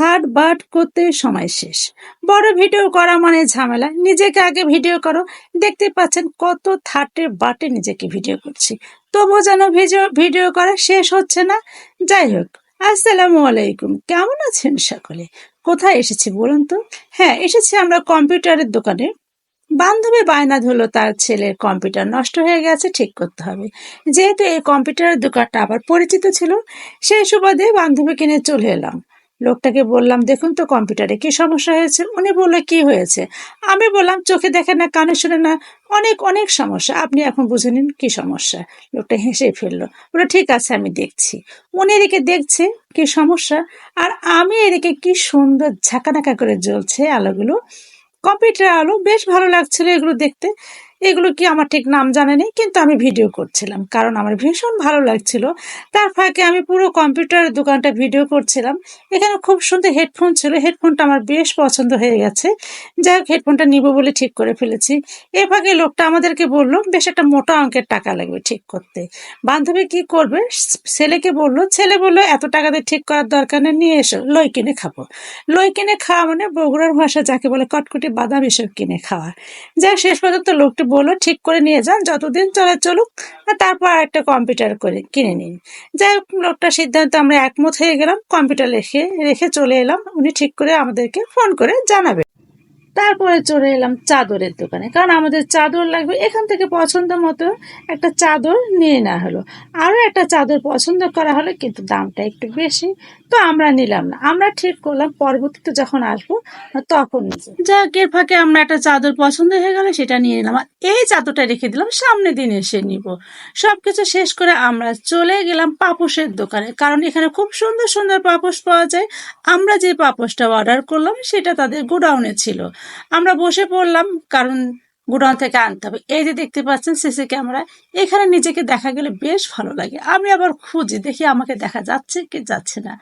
Third but করতে সময় শেষ। বড় ভিডিও করা মানে ঝামেলা। নিজেকে আগে ভিডিও করো। দেখতে পাচ্ছেন কত থার্ডে বাটে নিজেকে ভিডিও করছি, তবুও যেন ভিডিও ভিডিও করা শেষ হচ্ছে না। যাই হোক, আসসালামু আলাইকুম, কেমন আছেন সকলে? কোথায় এসেছি বলুন তো? হ্যাঁ, এসেছি আমরা কম্পিউটারের দোকানে। বান্ধবী বায়না ধরলো তার ছেলের কম্পিউটার নষ্ট হয়ে গেছে, ঠিক করতে হবে। যেহেতু এই কম্পিউটারের দোকানটা আবার পরিচিত ছিল, সেই সুবাদে বান্ধবীকে নিয়ে চলে এলাম। লোকটাকে বললাম, দেখুন তো কম্পিউটারে কি সমস্যা হয়েছে। উনি বললো, কি হয়েছে? আমি বললাম, চোখে দেখে না, কানে শুনে না, অনেক অনেক সমস্যা, আপনি এখন বুঝে নিন কি সমস্যা। লোকটা হেসে ফেললো, বললো ঠিক আছে আমি দেখছি। উনি এদিকে দেখছে কি সমস্যা, আর আমি এদিকে কি সুন্দর ঝাঁকানাকা করে জ্বলছে আলোগুলো। কম্পিউটার আলো বেশ ভালো লাগছিল এগুলো দেখতে। এগুলো কি আমার ঠিক নাম জানা নেই, কিন্তু আমি ভিডিও করছিলাম কারণ আমার ভীষণ ভালো লাগছিল। তার ফাঁকে আমি পুরো কম্পিউটারের দোকানটা ভিডিও করছিলাম। এখানে খুব সুন্দর হেডফোন ছিল, হেডফোনটা আমার বেশ পছন্দ হয়ে গেছে। যাই হোক, হেডফোনটা নিব বলে ঠিক করে ফেলেছি। এর ফাঁকে লোকটা আমাদেরকে বললো বেশ একটা মোটা অঙ্কের টাকা লাগবে ঠিক করতে। বান্ধবী কি করবে, ছেলেকে বললো। ছেলে বললো, এত টাকা দিয়ে ঠিক করার দরকার নেই, নিয়ে এসো, লই কিনে খাবো। লই কিনে খাওয়া মানে বগুড়ার ভাষা যাকে বলে কটকটি বাদাম এসব কিনে খাওয়া। যাই হোক, শেষ পর্যন্ত লোকটি বললো ঠিক করে নিয়ে যান, যতদিন চলে চলুক, আর তারপর একটা কম্পিউটার করে কিনে নিন। যাই হোক, লোকটার সিদ্ধান্তে আমরা একমত হয়ে গেলাম, কম্পিউটার রেখে রেখে চলে এলাম। উনি ঠিক করে আমাদেরকে ফোন করে জানাবে। তারপরে চলে এলাম চাদরের দোকানে, কারণ আমাদের চাদর লাগবে। এখান থেকে পছন্দ মতো একটা চাদর নিয়ে নেওয়া হলো। আরও একটা চাদর পছন্দ করা হলো, কিন্তু দামটা একটু বেশি, তো আমরা নিলাম না। আমরা ঠিক করলাম পরবর্তীতে যখন আসবো তখন নিবো। যাক, এর ফাঁকে আমরা একটা চাদর পছন্দ হয়ে গেল, সেটা নিয়ে নিলাম। আর এই চাদরটা রেখে দিলাম, সামনের দিন এসে নিব। সবকিছু শেষ করে আমরা চলে গেলাম পাপোশের দোকানে, কারণ এখানে খুব সুন্দর সুন্দর পাপোশ পাওয়া যায়। আমরা যে পাপোশটা অর্ডার করলাম সেটা তাদের গোডাউনে ছিল। আমরা বসে পড়লাম, কারণ গোডাউন থেকে আনতে হবে। এই যে দেখতে পাচ্ছেন সিসি ক্যামেরা, এখানে নিজেকে দেখা গেলে বেশ ভালো লাগে। আমি আবার খুঁজি, দেখি আমাকে দেখা যাচ্ছে কি যাচ্ছে না।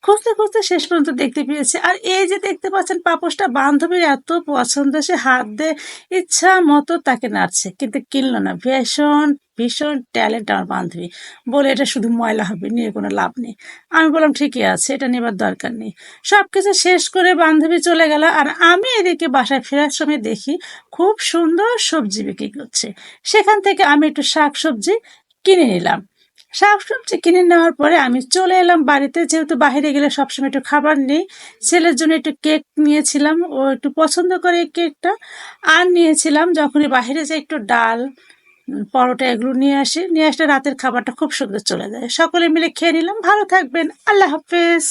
খুঁজতে খুঁজতে শেষ পর্যন্ত দেখতে পেয়েছি। আর এই যে দেখতে পাচ্ছেন পাপোশটা বান্ধবীর এত পছন্দ, সে হাত দিয়ে ইচ্ছা মতো তাকে নাড়ছে, কিন্তু কিনলো না। ভীষণ ভীষণ ট্যালেন্ট আমার বান্ধবী। বলে এটা শুধু ময়লা হবে, নিয়ে কোনো লাভ নেই। আমি বললাম ঠিকই আছে, এটা নেবার দরকার নেই। সবকিছু শেষ করে বান্ধবী চলে গেল, আর আমি এদিকে বাসায় ফেরার সময় দেখি খুব সুন্দর সবজি বিক্রি করছে। সেখান থেকে আমি একটু শাক সবজি কিনে নিলাম। শাকসবজি কিনে নেওয়ার পরে আমি চলে এলাম বাড়িতে। যেহেতু বাইরে গেলে সবসময় একটু খাবার নেই, ছেলের জন্য একটু কেক নিয়েছিলাম, ও একটু পছন্দ করে এই কেকটা। আর নিয়েছিলাম যখনই বাইরে যাই একটু ডাল, পরোটা, এগুলো নিয়ে আসলে রাতের খাবারটা খুব সুন্দর চলে যায়। সকলে মিলে খেয়ে নিলাম। ভালো থাকবেন, আল্লাহ হাফেজ।